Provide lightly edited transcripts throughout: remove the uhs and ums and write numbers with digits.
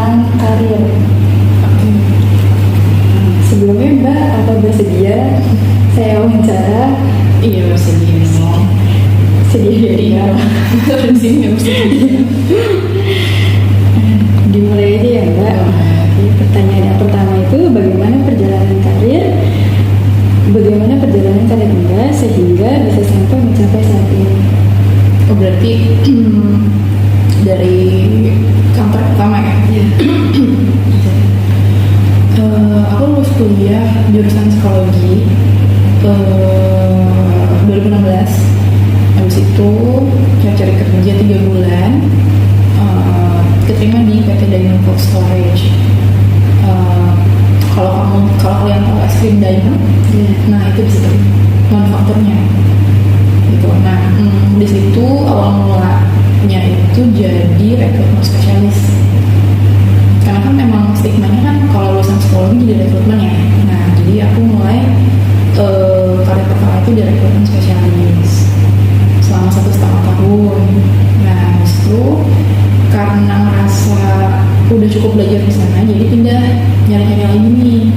tentang karir. Sebelumnya Mbak, apa bersedia saya wawancara? Iya bersedia dong. Sedia ya. Di sini bersedia. Dimulai aja ya Mbak. Jadi, pertanyaan yang pertama itu bagaimana perjalanan karir Mbak sehingga bisa sampai mencapai saat ini? Oh berarti dari kantor pertama ya? Iya. Aku lulus kuliah jurusan psikologi 2016. Habis itu cari kerja 3 bulan, keterima di PT Diamond Cold Storage. Kalau kalian tahu es krim Diamond, nah itu di situ manufakturnya gitu. Nah di situ awal mulanya itu jadi rekrutmen spesialis, karena kan memang stigmanya kan kalau lulusan psikologi jadi rekrutmen ya. Nah jadi aku mulai karir pertama itu di rekrutmen spesialis selama 1,5 tahun. Nah itu karena ngerasa udah cukup belajar di sana, jadi pindah nyari-nyari lagi nih,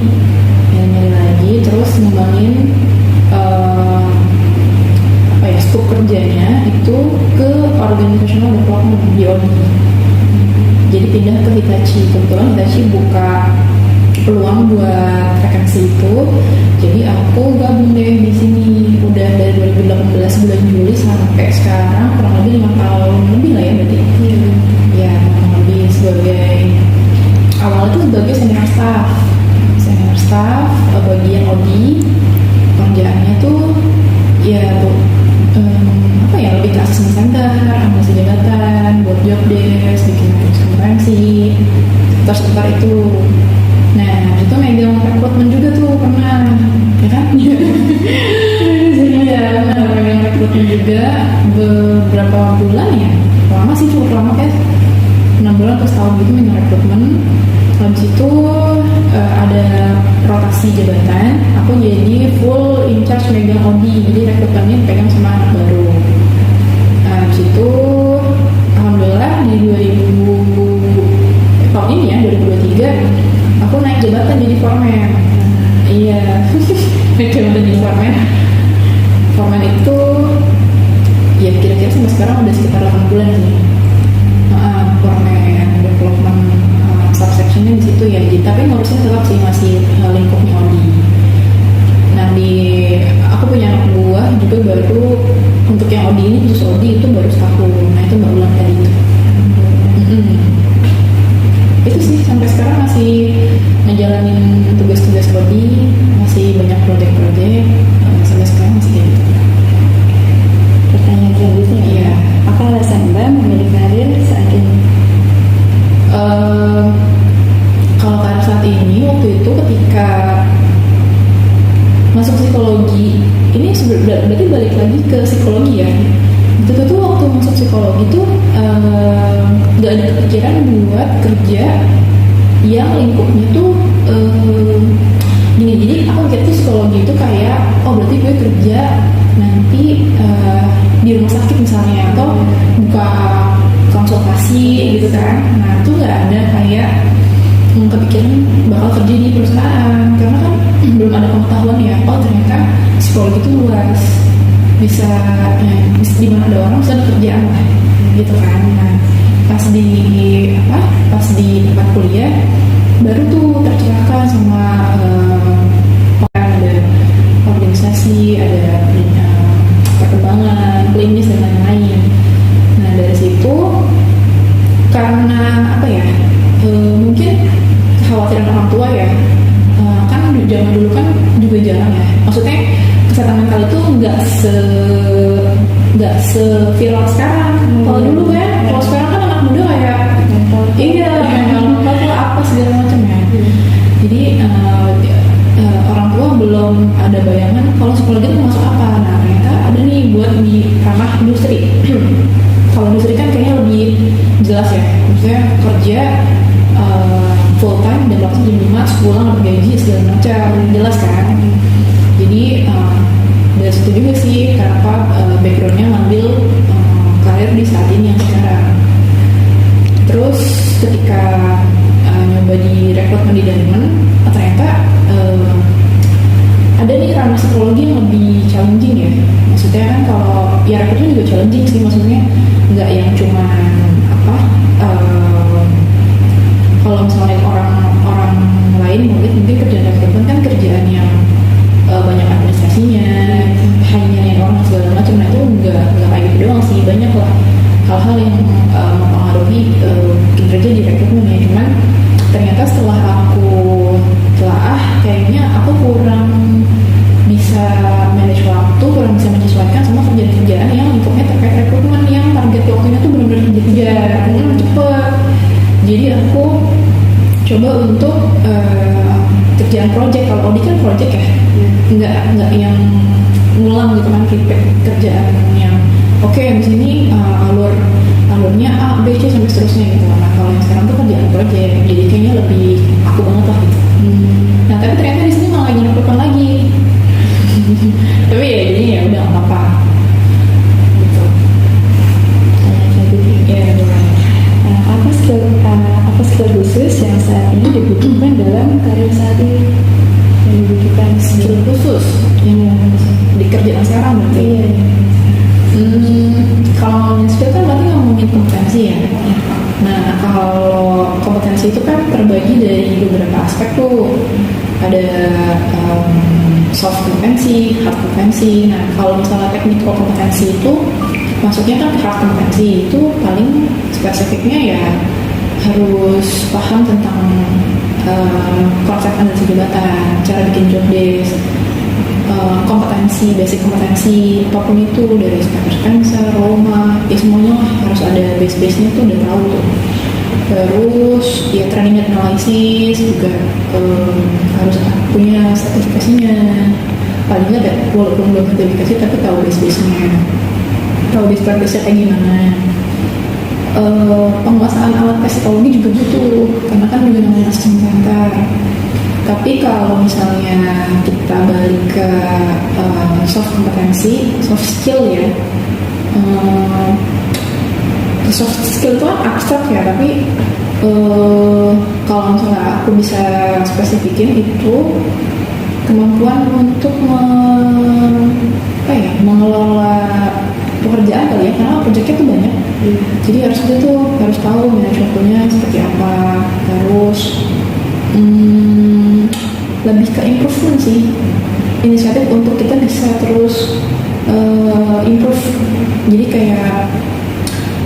nyari-nyari lagi, terus ngembangin skop kerjanya itu ke organizational development di ODI. Jadi pindah ke Hitachi. Kebetulan Hitachi buka peluang buat vakansi itu, jadi aku gabung deh di sini. Udah dari 2018 bulan Juli sampai sekarang kurang lebih 5 tahun lebih lah ya berarti. Ya kurang lebih sebagai awalnya tuh sebagai senior staff bagian ODI. Kerjaannya tuh ya lebih ke assessment center, analisis jabatan, buat job desk, bikin konferensi, sekitar itu. Nah itu megang rekrutmen juga tuh pernah, ya kan? Iya, megang rekrutmen juga beberapa bulan ya, lama sih, cukup lama kayak 6 bulan atau setahun gitu megang rekrutmen. Habis itu ada rotasi jabatan, aku jadi full in charge megang ODI, jadi rekrutmennya pegang sama anak baru. Habis itu alhamdulillah di 2000 tahun ini ya 2023 aku naik jabatan jadi foreman. Iya naik jabatan jadi foreman itu ya kira-kira sampai sekarang udah sekitar 8 bulan sih. Foreman development subsectionnya di situ ya, tapi ngurusnya tetap sih masih lingkupnya ODI. Nah aku punya anak buah juga baru untuk yang ODI ini, khusus ODI itu baru setahun. Nah itu baru ulang tadi itu. Itu sih sampai sekarang masih ngejalanin tugas-tugas ODI, masih banyak proyek-proyek, sampai sekarang masih kayak gitu. Pertanyaan selanjutnya ya, apa alasan Mbak memilih karir saat ini? Kalau karir saat ini, waktu itu ketika masuk psikologi, ini berarti balik lagi ke psikologi ya. Itu tuh waktu masuk psikologi tuh gak ada kepikiran buat kerja yang lingkupnya tuh gini. Jadi aku mikir tuh psikologi itu kayak berarti gue kerja nanti di rumah sakit misalnya, atau buka konsultasi gitu kan. Nah itu gak ada kayak kepikiran bakal kerja di perusahaan, karena kan belum ada pengetahuan ya. Ternyata psikologi itu luas, bisa di mana ada orang bisa ada kerjaan lah gitu kan. Nah pas di tempat kuliah baru tuh tercerahkan sama ada organisasi, ada perkembangan klinis dan lain-lain. Nah dari situ karena mungkin kekhawatiran orang tua ya, kan zaman dulu kan juga jarang ya, maksudnya kesehatan mental itu nggak se-viral sekarang. Kalau dulu kan, kalau sekarang kan anak muda kayak mental tuh apa segala macam ya. Jadi orang tua belum ada bayangan kalau psikologi itu masuk apa. Nah ternyata ada nih buat di ranah industri. Kalau industri kan kayaknya lebih jelas ya, maksudnya kerja full time dan waktu jam 5 pulang bergaji segala macam, jelas kan. Jadi dari situ juga sih kenapa backgroundnya ngambil karir di saat ini yang sekarang. Terus ketika nyoba di rekrutmen di Daniman, ternyata ada nih ranah psikologi yang lebih challenging ya. Maksudnya kan kalau ya rekrutmen juga challenging sih, maksudnya nggak yang cuma apa kalau misalnya orang lain mungkin kerjaan rekrutmen kan kerjaan yang banyak administrasinya, hanya yang orang segala macam. Nah itu nggak kayak gitu doang sih, banyak lah hal-hal yang mempengaruhi kinerja di rekrutmen ya. Cuman ternyata setelah aku telah kayaknya aku kurang bisa manage waktu, kurang bisa menyesuaikan sama kerjaan-kerjaan yang lingkupnya terkait rekrutmen yang target waktunya tuh benar-benar dikejar cepet. Jadi aku coba untuk kerjaan project. Kalau audit kan project ya, nggak yang ngulang gitu kan, feedback kerjaan yang oke, di sini alurnya A, B, C sampai seterusnya gitu. Nah kalau yang sekarang tuh kerjaan project, jadi kayaknya lebih aku banget lah gitu. Nah tapi ternyata di sini malah nyerupkan lagi. Tapi ya jadi ya udah nggak apa-apa. Gitu. Apa skill khusus yang saat ini dibutuhkan dalam karir saat ini? Yang dibutuhkan Skill khusus yang di kerjaan sekarang berarti. Iya. Kalau ngomongin skill kan berarti ngomongin kompetensi ya. Nah kalau kompetensi itu kan terbagi dari beberapa aspek tuh. Ada soft kompetensi, hard kompetensi. Nah kalau misalnya technical kompetensi itu maksudnya kan hard kompetensi itu paling spesifiknya ya harus paham tentang konsep analisis jabatan, cara bikin job desk, kompetensi, basic kompetensi apapun itu dari Spencer, Roma, ya semuanya harus ada base-base-nya tuh udah tahu tuh. Terus ya training and analysis juga harus punya sertifikasinya, paling nggak ada walaupun belum sertifikasi tapi tahu base-base-nya, tahu base practice-nya kayak gimana. Penguasaan alat psikologi juga butuh karena kan juga namanya assessment center. Tapi kalau misalnya kita balik ke soft kompetensi, soft skill ya, soft skill itu kan abstrak ya, tapi kalau misalnya aku bisa spesifikin itu kemampuan untuk mengelola pekerjaan kali ya, karena proyeknya tuh banyak. Jadi harus tahu manage waktunya seperti apa. Terus lebih ke improvement sih, inisiatif untuk kita bisa terus improve. Jadi kayak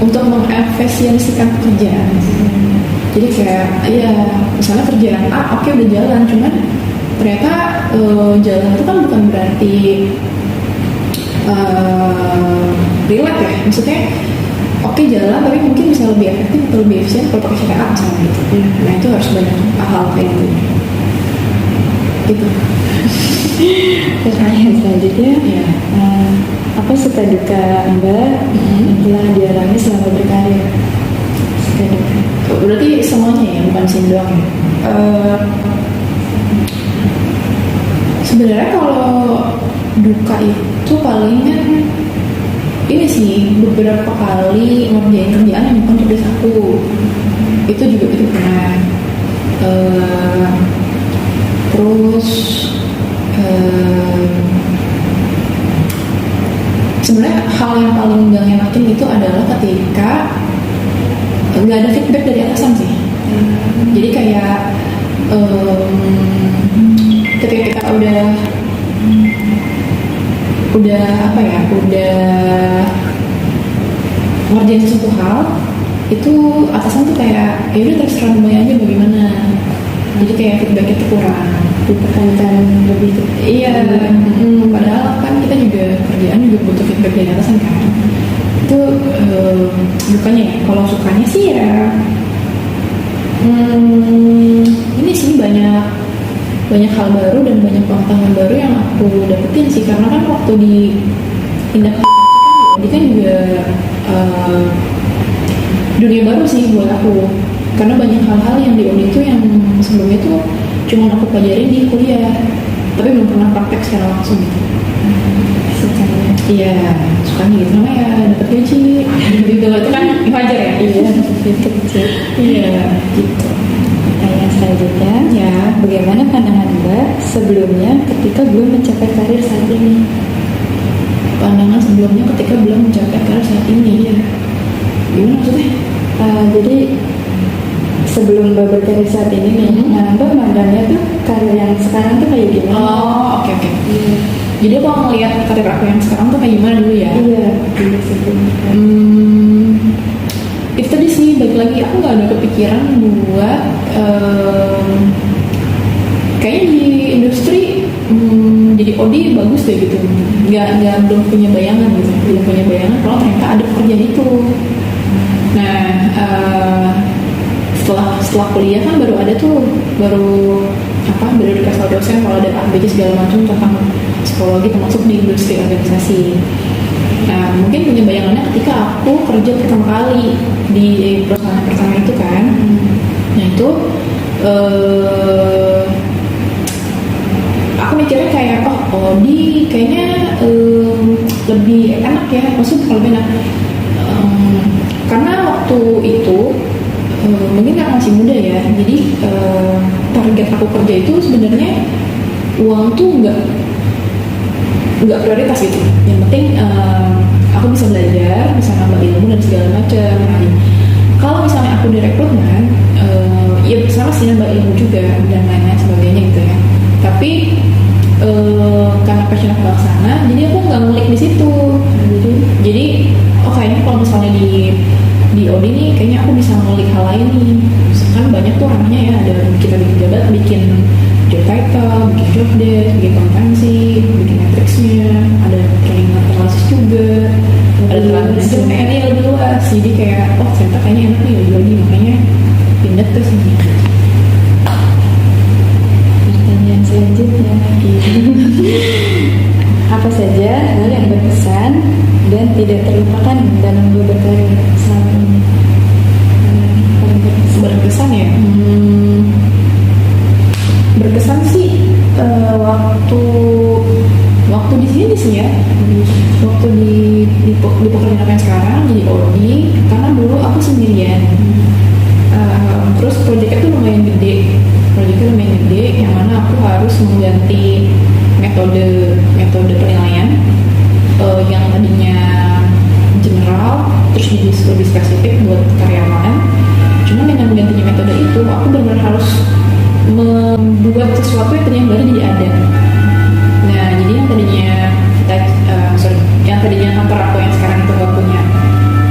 untuk mengefisiensikan pekerjaan. Jadi kayak ya misalnya kerjaan A oke udah jalan, cuman ternyata jalan itu kan bukan berarti relax ya, maksudnya oke jalan tapi mungkin bisa lebih efektif atau lebih efisien kalau pakai cara A misalnya gitu. Nah itu harus banyak hal kayak gitu. Pertanyaan selanjutnya, Ya. apa suka duka Mbak yang telah dialami selama berkarir? Suka duka. Berarti semuanya ya, bukan sini doang ya. Sebenarnya kalau duka itu palingan ini sih, beberapa kali ngerjain kerjaan yang bukan tugas aku. Itu pernah. Terus sebenarnya hal yang paling gak ngenakin itu adalah ketika nggak ada feedback dari atasan sih. Jadi kayak ketika kita udah ngerjain sesuatu hal itu atasan tuh kayak ya udah terserah mulai aja bagaimana. Jadi kayak feedbacknya tuh kurang, ditekankan lebih ke iya. Padahal kan kita juga kerjaan juga butuh feedback dari atasan kan. Itu dukanya ya. Kalau sukanya sih ya ini sih banyak hal baru dan banyak pengetahuan baru yang aku dapetin sih, karena kan waktu di tindak ini kan juga dunia baru sih buat aku, karena banyak hal-hal yang di audit itu yang sebelumnya tuh cuma aku pelajarin di kuliah tapi belum pernah praktek secara langsung gitu. sukanya. Iya, sukanya gitu namanya ya dapat gaji gitu, itu kan wajar ya. Iya, itu kecil. Iya gitu. Pertanyaan bagaimana pandangan Mbak sebelumnya ketika belum mencapai karir saat ini? Pandangan sebelumnya ketika belum mencapai karir saat ini ya. Gimana maksudnya? Jadi sebelum Mbak berkarir saat ini nih, Mbak mandangnya tuh karir yang sekarang tuh kayak gimana? Oh, oke. Iya. Jadi aku ngeliat karir aku yang sekarang tuh kayak gimana dulu ya? Iya, dulu sebelumnya. Itu tadi sih, balik lagi aku nggak ada kepikiran buat kayaknya di industri jadi OD bagus deh gitu. Nggak belum punya bayangan gitu, belum punya bayangan kalau ternyata ada pekerjaan itu. Nah, setelah kuliah kan baru dikasih tahu dosen kalau ada ABG segala macam tentang psikologi termasuk di industri organisasi. Nah, mungkin punya bayangannya ketika aku kerja pertama kali di perusahaan pertama itu kan. Nah itu aku mikirnya kayak di kayaknya lebih enak ya, maksudnya lebih enak karena waktu itu mungkin karena masih muda ya, jadi target aku kerja itu sebenarnya uang tuh nggak prioritas gitu. Yang penting aku bisa belajar, bisa nambah ilmu dan segala macam. Kalau misalnya aku direkrutmen, ya sama sih nambah ilmu juga dan lain-lain sebagainya gitu ya. Tapi karena passion aku ke sana, jadi aku nggak ngulik di situ. Jadi kayaknya kalau misalnya di OD nih, kayaknya aku bisa ngulik hal lain nih. Kan banyak tuh ranahnya ya, ada kita bikin jabat, bikin job title, bikin job desk, bikin kompetensi, bikin matriksnya, ada training analisis juga, ada transisi ini lebih luas. Jadi kayak ternyata kayaknya enak nih di OD, makanya pindah ke sini. Pertanyaan selanjutnya, apa saja hal yang berkesan dan tidak terlupakan dalam berkarir selama ini? Berkesan ya? Berkesan sih waktu di sini sih ya, waktu di pekerjaan aku yang sekarang jadi OD, karena dulu aku sendirian. Terus proyeknya tuh lumayan gede, yang mana aku harus mengganti metode penilaian yang tadinya general terus jadi lebih spesifik buat karyawan. Cuma dengan menggantinya metode itu, aku benar-benar harus membuat sesuatu yang tadinya baru jadi ada. Nah, jadi yang tadinya kantor aku yang sekarang itu gak punya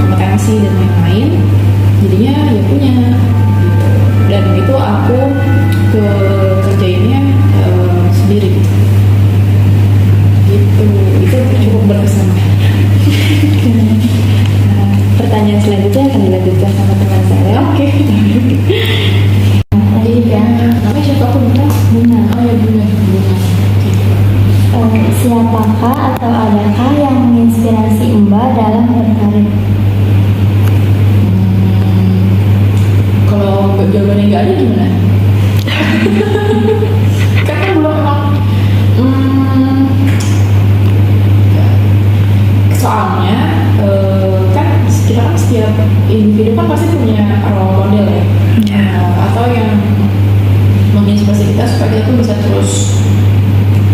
kompetensi dan lain-lain, jadinya ya punya gitu. Dan itu aku kerjainnya sendiri gitu. Itu cukup berkesan. Pertanyaan selanjutnya akan dilanjutkan sama teman saya. Oke. Jadi kan, Namanya siapa aku lupa? Buna. Oh ya, Buna. Siapakah atau adakah yang menginspirasi Mbak dalam berkarir? Kalau jawabannya nggak ada gimana? Karena belum emang. Soalnya kan setiap individu kan pasti punya role model ya. Atau yang menginspirasi kita supaya kita bisa terus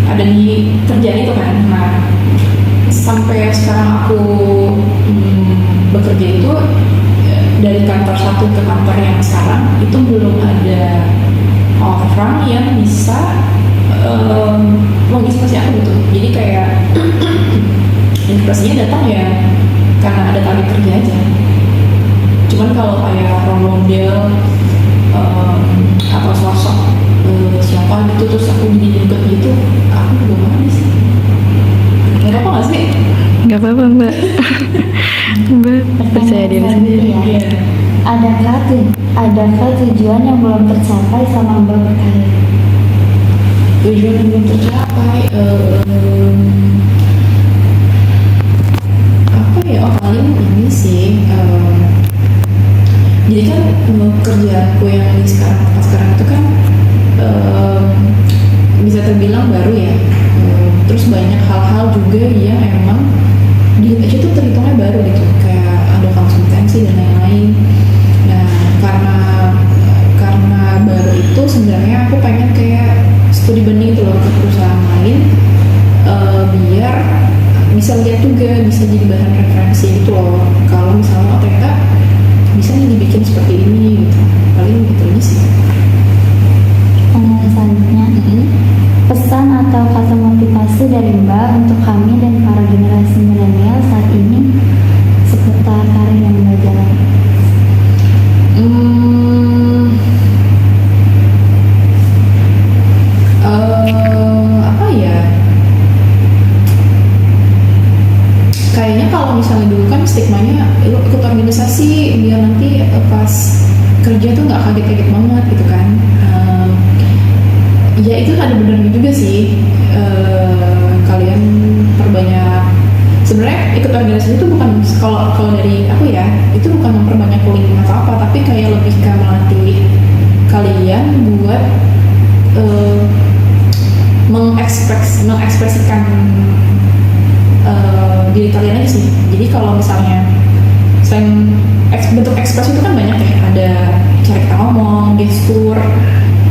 ada di kerjaan itu kan. Nah, sampai sekarang aku bekerja itu dari kantor satu ke kantor yang sekarang itu belum ada orang yang bisa menginspirasi aku gitu. Jadi kayak inspirasinya datang ya karena ada target kerja aja. Cuman kalau kayak role model atau sosok siapa gitu terus aku jadi ikut gitu, aku belum ada sih. Gak apa-apa gak sih? Gak apa-apa Mbak. Mbak percaya diri sendiri. Iya. Adakah tujuan yang belum tercapai sama Mbak berkarir? Tujuan yang belum tercapai apa ya? Paling ini sih jadi kan kerjaanku yang di sekarang itu kan bisa terbilang baru ya. Terus banyak hal-hal juga yang emang di itu tuh terhitungnya baru gitu, kayak ada konsultansi dan lain-lain. Nah, karena baru itu sebenarnya aku pengen kayak banget gitu kan. Ya itu ada benernya juga sih. Kalian perbanyak, sebenarnya ikut organisasi itu bukan, kalau dari aku ya, itu bukan memperbanyak link atau apa, tapi kayak lebih ke melatih kalian buat mengekspresikan diri kalian aja sih. Jadi kalau misalnya selain bentuk ekspresi itu kan banyak ya, ada cara kita ngomong, gestur,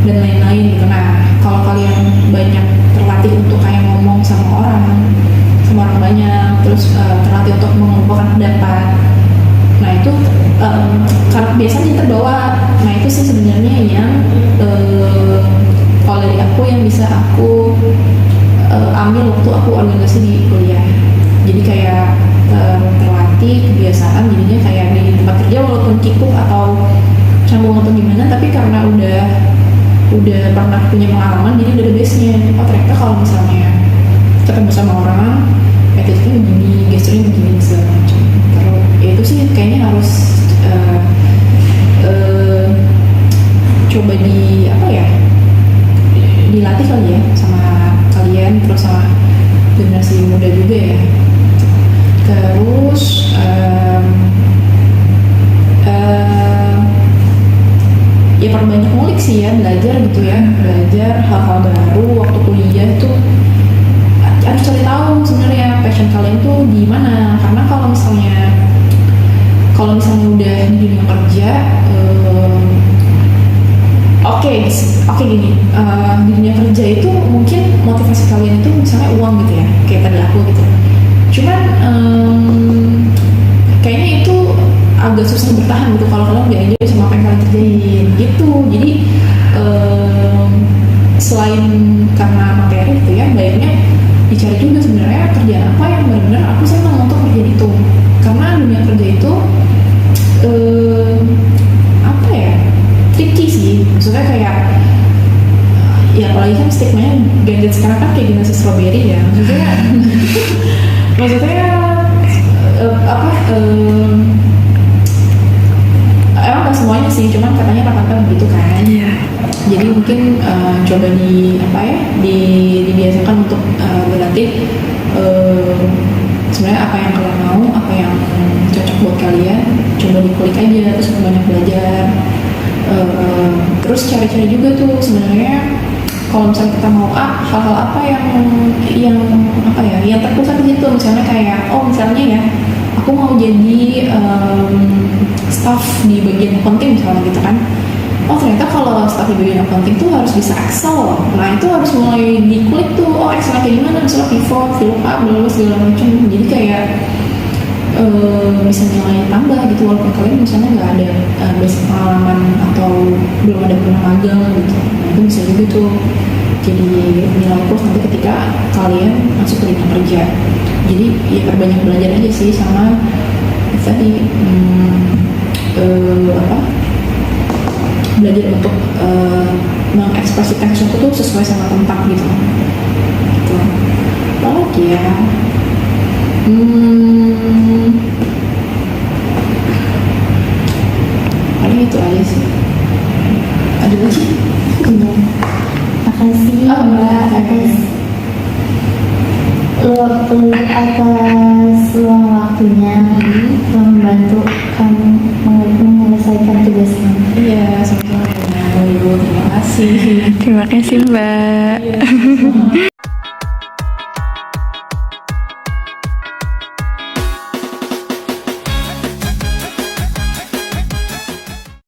dan lain-lain gitu. Nah, kalau kalian banyak terlatih untuk kayak ngomong sama orang banyak, terus terlatih untuk mengumpulkan pendapat, nah itu karena biasanya terbawa. Nah itu sih sebenarnya yang kalau dari aku yang bisa aku ambil waktu aku organisasi di kuliah. Jadi kayak terlatih kebiasaan, jadinya kayak di tempat kerja walaupun kikuk atau canggung atau gimana, tapi karena udah pernah punya pengalaman, jadi udah ada base-nya. Oh ternyata kalau misalnya ketemu sama orang, attitude-nya begini, gesturnya begini, segala macam. Terus ya itu sih kayaknya harus coba dilatih kali ya sama kalian, terus sama generasi muda juga ya. Terus ya perbanyak ngulik sih ya, belajar gitu ya, belajar hal-hal baru waktu kuliah tuh. Harus cari tahu sebenarnya passion kalian tuh di mana, karena kalau misalnya udah di dunia kerja, oke gini, di dunia kerja itu mungkin motivasi kalian itu misalnya uang gitu ya, kayak tadi aku gitu. Cuman kayaknya itu agak susah bertahan gitu kalau kalian nggak enjoy sama apa yang kalian kerjain gitu. Jadi selain karena materi gitu ya, baiknya dicari juga sebenarnya kerjaan apa yang benar-benar aku senang untuk kerjaan itu. Karena dunia kerja itu apa ya, tricky sih. Maksudnya kayak ya apalagi kan stigmanya gadget sekarang kan kayak generasi strawberry ya. Maksudnya emang gak semuanya sih, cuman katanya rata-rata begitu kan. Jadi mungkin coba dibiasakan untuk berlatih sebenarnya apa yang kalian mau, apa yang cocok buat kalian, coba dikulik aja, terus banyak belajar. Terus cari-cari juga tuh sebenarnya kalau misalnya kita mau hal-hal apa yang terpusat di situ. Misalnya kayak misalnya ya aku mau jadi staff di bagian accounting misalnya gitu kan. Ternyata kalau staff di bagian accounting tuh harus bisa Excel. Nah itu harus mulai dikulik tuh, Excel kayak gimana, misalnya pivot, VLOOKUP, segala macam. Jadi kayak bisa nilai tambah gitu, walaupun kalian misalnya nggak ada basic pengalaman atau belum ada pernah magang gitu. Nah itu bisa juga tuh jadi nilai plus nanti ketika kalian masuk ke dunia kerja. Jadi ya perbanyak belajar aja sih, sama tadi belajar untuk mengekspresikan sesuatu tuh sesuai sama tempat gitu. Apa lagi ya? Paling itu aja sih. Ada lagi? Makasih Mbak atas luang waktunya telah membantu kami menyelesaikan tugas kami. Iya, sama-sama. Terima kasih. Terima kasih Mbak. Iya.